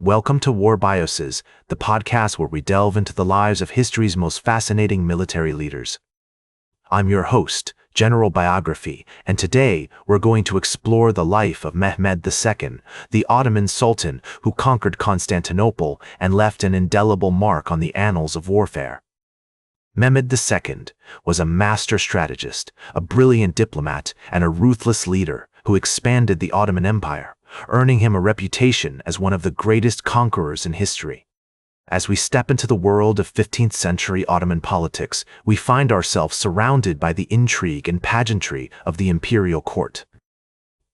Welcome to War Bioses, the podcast where we delve into the lives of history's most fascinating military leaders. I'm your host, General Biography, and today we're going to explore the life of Mehmed II, the Ottoman Sultan who conquered Constantinople and left an indelible mark on the annals of warfare. Mehmed II was a master strategist, a brilliant diplomat, and a ruthless leader who expanded the Ottoman Empire, earning him a reputation as one of the greatest conquerors in history. As we step into the world of 15th century Ottoman politics, we find ourselves surrounded by the intrigue and pageantry of the imperial court.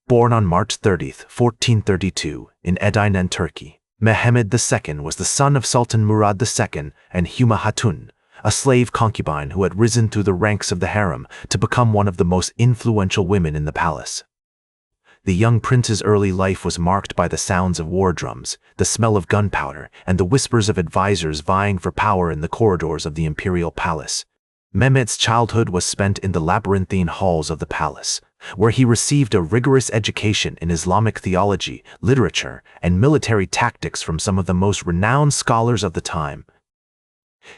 Born on March 30, 1432, in Edirne, Turkey, Mehmed II was the son of Sultan Murad II and Huma Hatun, a slave concubine who had risen through the ranks of the harem to become one of the most influential women in the palace. The young prince's early life was marked by the sounds of war drums, the smell of gunpowder, and the whispers of advisors vying for power in the corridors of the imperial palace. Mehmed's childhood was spent in the labyrinthine halls of the palace, where he received a rigorous education in Islamic theology, literature, and military tactics from some of the most renowned scholars of the time.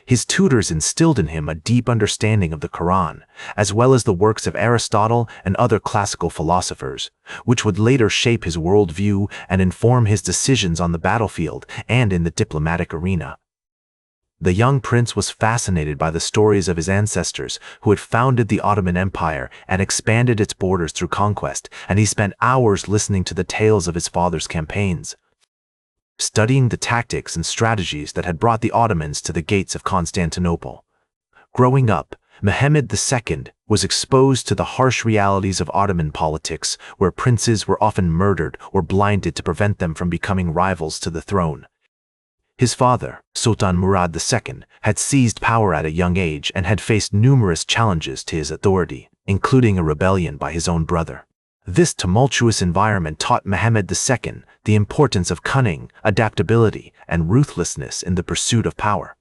His tutors instilled in him a deep understanding of the Quran, as well as the works of Aristotle and other classical philosophers, which would later shape his worldview and inform his decisions on the battlefield and in the diplomatic arena. The young prince was fascinated by the stories of his ancestors who had founded the Ottoman Empire and expanded its borders through conquest, and he spent hours listening to the tales of his father's campaigns, studying the tactics and strategies that had brought the Ottomans to the gates of Constantinople. Growing up, Mehmed II was exposed to the harsh realities of Ottoman politics, where princes were often murdered or blinded to prevent them from becoming rivals to the throne. His father, Sultan Murad II, had seized power at a young age and had faced numerous challenges to his authority, including a rebellion by his own brother. This tumultuous environment taught Mehmed II the importance of cunning, adaptability, and ruthlessness in the pursuit of power.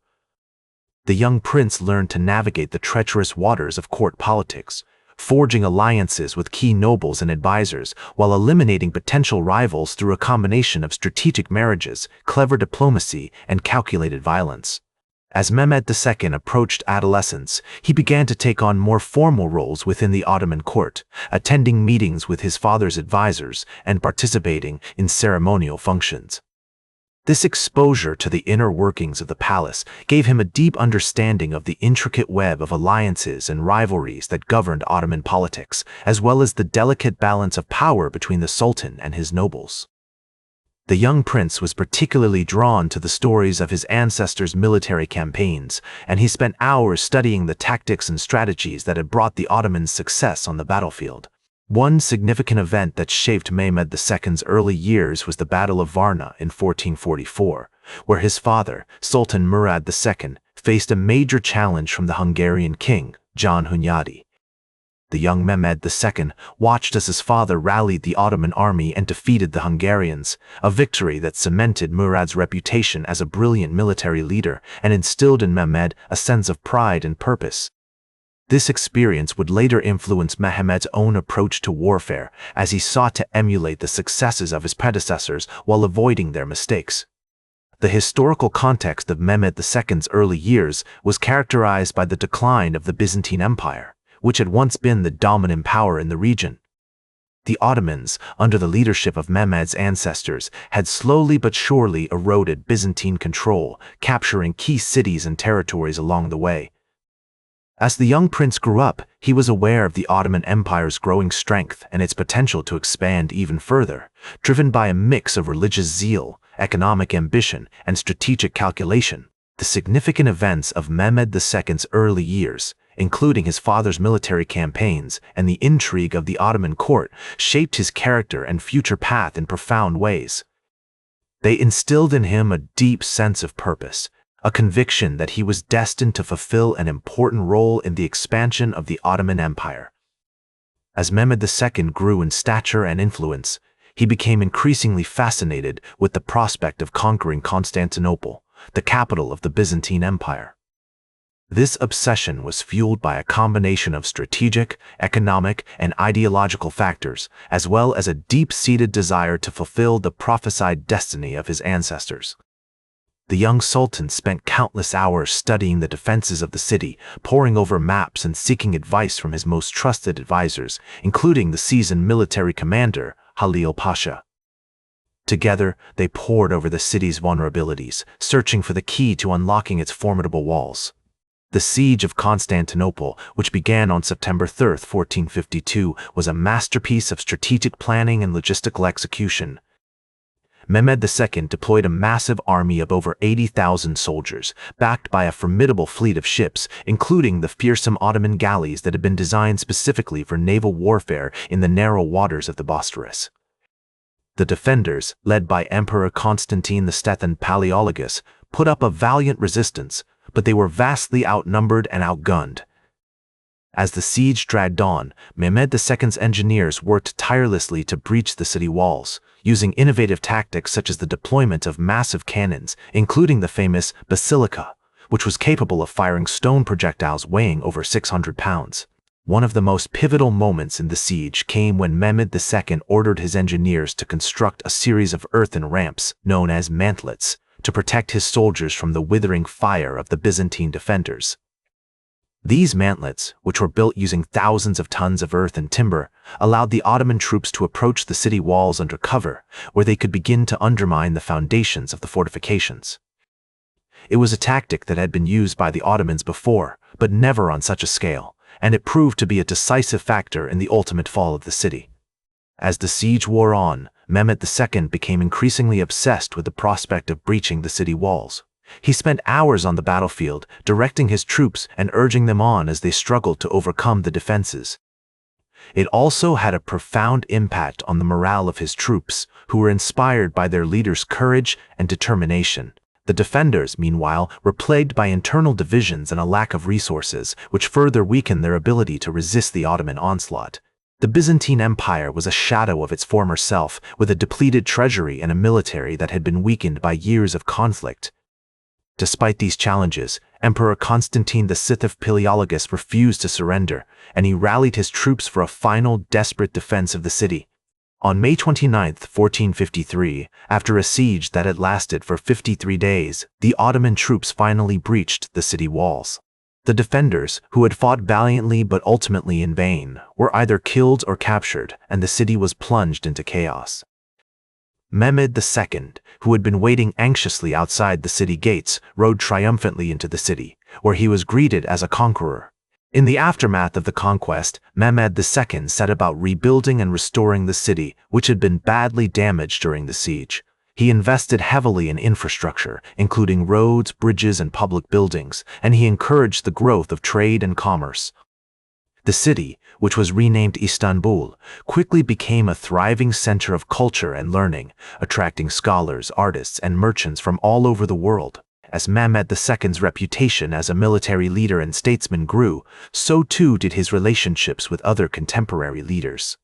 The young prince learned to navigate the treacherous waters of court politics, forging alliances with key nobles and advisors while eliminating potential rivals through a combination of strategic marriages, clever diplomacy, and calculated violence. As Mehmed II approached adolescence, he began to take on more formal roles within the Ottoman court, attending meetings with his father's advisors and participating in ceremonial functions. This exposure to the inner workings of the palace gave him a deep understanding of the intricate web of alliances and rivalries that governed Ottoman politics, as well as the delicate balance of power between the sultan and his nobles. The young prince was particularly drawn to the stories of his ancestors' military campaigns, and he spent hours studying the tactics and strategies that had brought the Ottomans success on the battlefield. One significant event that shaped Mehmed II's early years was the Battle of Varna in 1444, where his father, Sultan Murad II, faced a major challenge from the Hungarian king, John Hunyadi. The young Mehmed II watched as his father rallied the Ottoman army and defeated the Hungarians, a victory that cemented Murad's reputation as a brilliant military leader and instilled in Mehmed a sense of pride and purpose. This experience would later influence Mehmed's own approach to warfare, as he sought to emulate the successes of his predecessors while avoiding their mistakes. The historical context of Mehmed II's early years was characterized by the decline of the Byzantine Empire, which had once been the dominant power in the region. The Ottomans, under the leadership of Mehmed's ancestors, had slowly but surely eroded Byzantine control, capturing key cities and territories along the way. As the young prince grew up, he was aware of the Ottoman Empire's growing strength and its potential to expand even further, driven by a mix of religious zeal, economic ambition, and strategic calculation. The significant events of Mehmed II's early years, including his father's military campaigns and the intrigue of the Ottoman court, shaped his character and future path in profound ways. They instilled in him a deep sense of purpose, a conviction that he was destined to fulfill an important role in the expansion of the Ottoman Empire. As Mehmed II grew in stature and influence, he became increasingly fascinated with the prospect of conquering Constantinople, the capital of the Byzantine Empire. This obsession was fueled by a combination of strategic, economic, and ideological factors, as well as a deep-seated desire to fulfill the prophesied destiny of his ancestors. The young sultan spent countless hours studying the defenses of the city, poring over maps and seeking advice from his most trusted advisors, including the seasoned military commander, Halil Pasha. Together, they pored over the city's vulnerabilities, searching for the key to unlocking its formidable walls. The siege of Constantinople, which began on September 3, 1452, was a masterpiece of strategic planning and logistical execution. Mehmed II deployed a massive army of over 80,000 soldiers, backed by a formidable fleet of ships, including the fearsome Ottoman galleys that had been designed specifically for naval warfare in the narrow waters of the Bosphorus. The defenders, led by Emperor Constantine II Palaeologus, put up a valiant resistance, but they were vastly outnumbered and outgunned. As the siege dragged on, Mehmed II's engineers worked tirelessly to breach the city walls, using innovative tactics such as the deployment of massive cannons, including the famous basilica, which was capable of firing stone projectiles weighing over 600 pounds. One of the most pivotal moments in the siege came when Mehmed II ordered his engineers to construct a series of earthen ramps, known as mantlets, to protect his soldiers from the withering fire of the Byzantine defenders. These mantlets, which were built using thousands of tons of earth and timber, allowed the Ottoman troops to approach the city walls under cover, where they could begin to undermine the foundations of the fortifications. It was a tactic that had been used by the Ottomans before, but never on such a scale, and it proved to be a decisive factor in the ultimate fall of the city. As the siege wore on, Mehmed II became increasingly obsessed with the prospect of breaching the city walls. He spent hours on the battlefield, directing his troops and urging them on as they struggled to overcome the defenses. It also had a profound impact on the morale of his troops, who were inspired by their leader's courage and determination. The defenders, meanwhile, were plagued by internal divisions and a lack of resources, which further weakened their ability to resist the Ottoman onslaught. The Byzantine Empire was a shadow of its former self, with a depleted treasury and a military that had been weakened by years of conflict. Despite these challenges, Emperor Constantine VI of Palaeologus refused to surrender, and he rallied his troops for a final, desperate defense of the city. On May 29, 1453, after a siege that had lasted for 53 days, the Ottoman troops finally breached the city walls. The defenders, who had fought valiantly but ultimately in vain, were either killed or captured, and the city was plunged into chaos. Mehmed II, who had been waiting anxiously outside the city gates, rode triumphantly into the city, where he was greeted as a conqueror. In the aftermath of the conquest, Mehmed II set about rebuilding and restoring the city, which had been badly damaged during the siege. He invested heavily in infrastructure, including roads, bridges, and public buildings, and he encouraged the growth of trade and commerce. The city, which was renamed Istanbul, quickly became a thriving center of culture and learning, attracting scholars, artists, and merchants from all over the world. As Mehmed II's reputation as a military leader and statesman grew, so too did his relationships with other contemporary leaders.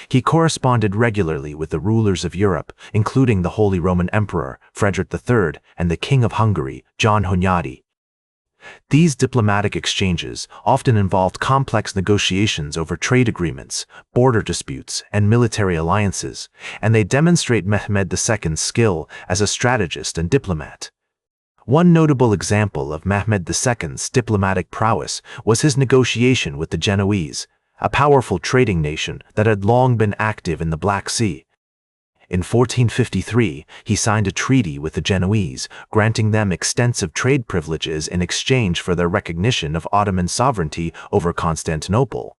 He corresponded regularly with the rulers of Europe, including the Holy Roman Emperor, Frederick III, and the King of Hungary, John Hunyadi. These diplomatic exchanges often involved complex negotiations over trade agreements, border disputes, and military alliances, and they demonstrate Mehmed II's skill as a strategist and diplomat. One notable example of Mehmed II's diplomatic prowess was his negotiation with the Genoese, a powerful trading nation that had long been active in the Black Sea. In 1453, he signed a treaty with the Genoese, granting them extensive trade privileges in exchange for their recognition of Ottoman sovereignty over Constantinople.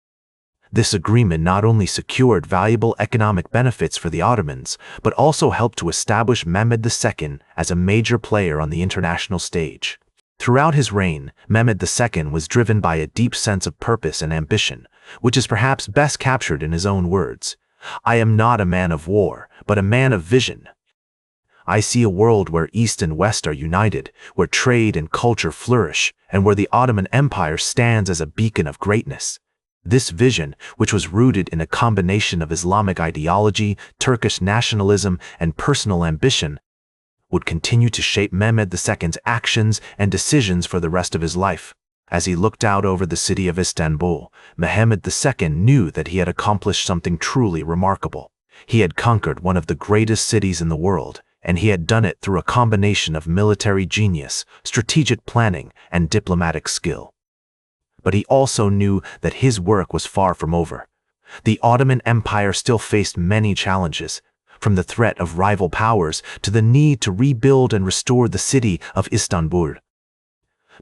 This agreement not only secured valuable economic benefits for the Ottomans, but also helped to establish Mehmed II as a major player on the international stage. Throughout his reign, Mehmed II was driven by a deep sense of purpose and ambition, which is perhaps best captured in his own words. "I am not a man of war, but a man of vision. I see a world where East and West are united, where trade and culture flourish, and where the Ottoman Empire stands as a beacon of greatness." This vision, which was rooted in a combination of Islamic ideology, Turkish nationalism, and personal ambition, would continue to shape Mehmed II's actions and decisions for the rest of his life. As he looked out over the city of Istanbul, Mehmed II knew that he had accomplished something truly remarkable. He had conquered one of the greatest cities in the world, and he had done it through a combination of military genius, strategic planning, and diplomatic skill. But he also knew that his work was far from over. The Ottoman Empire still faced many challenges, from the threat of rival powers to the need to rebuild and restore the city of Istanbul.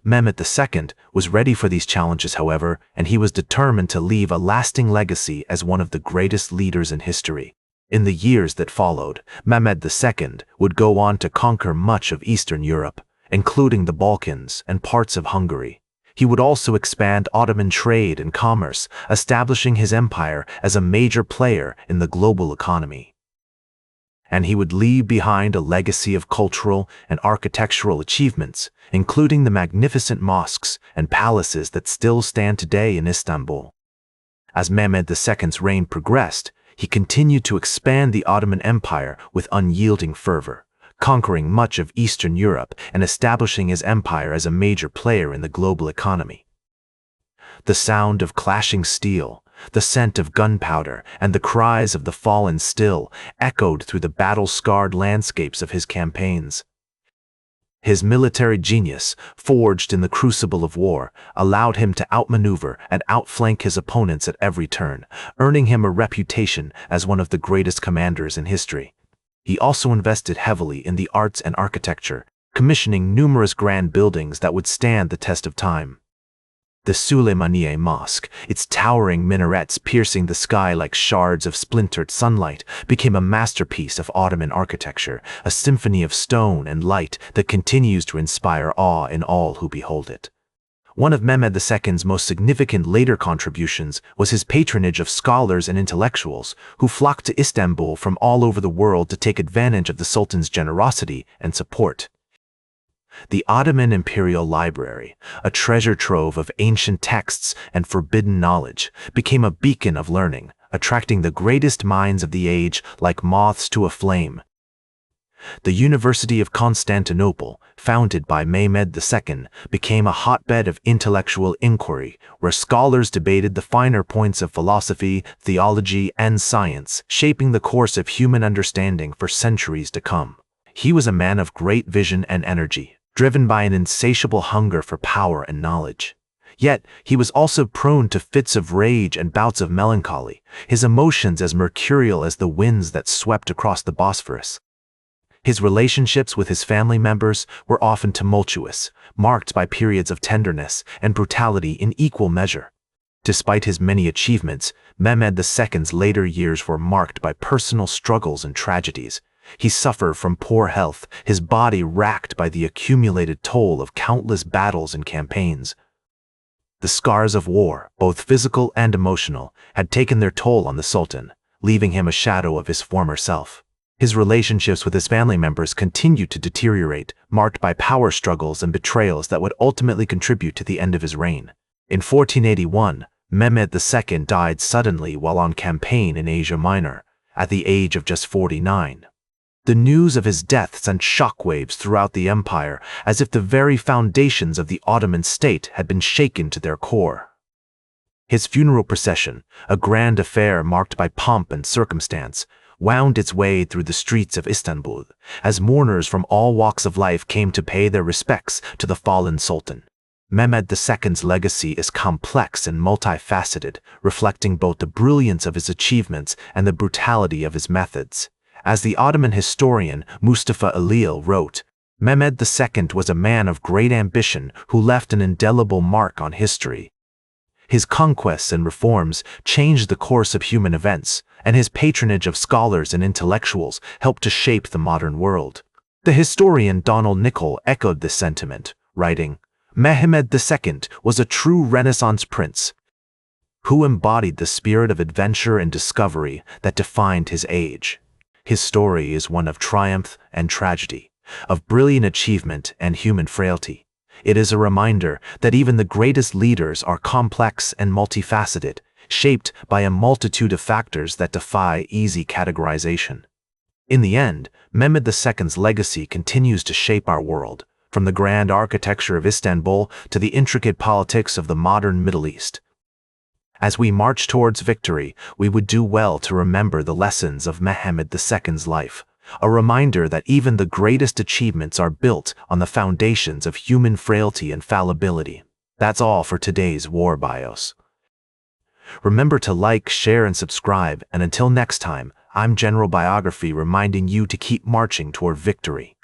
Mehmed II was ready for these challenges, however, and he was determined to leave a lasting legacy as one of the greatest leaders in history. In the years that followed, Mehmed II would go on to conquer much of Eastern Europe, including the Balkans and parts of Hungary. He would also expand Ottoman trade and commerce, establishing his empire as a major player in the global economy. And he would leave behind a legacy of cultural and architectural achievements, including the magnificent mosques and palaces that still stand today in Istanbul. As Mehmed II's reign progressed, he continued to expand the Ottoman Empire with unyielding fervor, conquering much of Eastern Europe and establishing his empire as a major player in the global economy. The sound of clashing steel, the scent of gunpowder, and the cries of the fallen still echoed through the battle-scarred landscapes of his campaigns. His military genius, forged in the crucible of war, allowed him to outmaneuver and outflank his opponents at every turn, earning him a reputation as one of the greatest commanders in history. He also invested heavily in the arts and architecture, commissioning numerous grand buildings that would stand the test of time. The Süleymaniye Mosque, its towering minarets piercing the sky like shards of splintered sunlight, became a masterpiece of Ottoman architecture, a symphony of stone and light that continues to inspire awe in all who behold it. One of Mehmed II's most significant later contributions was his patronage of scholars and intellectuals who flocked to Istanbul from all over the world to take advantage of the Sultan's generosity and support. The Ottoman Imperial Library, a treasure trove of ancient texts and forbidden knowledge, became a beacon of learning, attracting the greatest minds of the age like moths to a flame. The University of Constantinople, founded by Mehmed II, became a hotbed of intellectual inquiry, where scholars debated the finer points of philosophy, theology, and science, shaping the course of human understanding for centuries to come. He was a man of great vision and energy, driven by an insatiable hunger for power and knowledge. Yet, he was also prone to fits of rage and bouts of melancholy, his emotions as mercurial as the winds that swept across the Bosphorus. His relationships with his family members were often tumultuous, marked by periods of tenderness and brutality in equal measure. Despite his many achievements, Mehmed II's later years were marked by personal struggles and tragedies. He suffered from poor health, his body racked by the accumulated toll of countless battles and campaigns. The scars of war, both physical and emotional, had taken their toll on the Sultan, leaving him a shadow of his former self. His relationships with his family members continued to deteriorate, marked by power struggles and betrayals that would ultimately contribute to the end of his reign. In 1481, Mehmed II died suddenly while on campaign in Asia Minor, at the age of just 49. The news of his death sent shockwaves throughout the empire, as if the very foundations of the Ottoman state had been shaken to their core. His funeral procession, a grand affair marked by pomp and circumstance, wound its way through the streets of Istanbul, as mourners from all walks of life came to pay their respects to the fallen sultan. Mehmed II's legacy is complex and multifaceted, reflecting both the brilliance of his achievements and the brutality of his methods. As the Ottoman historian Mustafa Alil wrote, Mehmed II was a man of great ambition who left an indelible mark on history. His conquests and reforms changed the course of human events, and his patronage of scholars and intellectuals helped to shape the modern world. The historian Donald Nicol echoed this sentiment, writing, Mehmed II was a true Renaissance prince who embodied the spirit of adventure and discovery that defined his age. His story is one of triumph and tragedy, of brilliant achievement and human frailty. It is a reminder that even the greatest leaders are complex and multifaceted, shaped by a multitude of factors that defy easy categorization. In the end, Mehmed II's legacy continues to shape our world, from the grand architecture of Istanbul to the intricate politics of the modern Middle East. As we march towards victory, we would do well to remember the lessons of Mehmed II's life, a reminder that even the greatest achievements are built on the foundations of human frailty and fallibility. That's all for today's War Bios. Remember to like, share, and subscribe, and until next time, I'm General Biography reminding you to keep marching toward victory.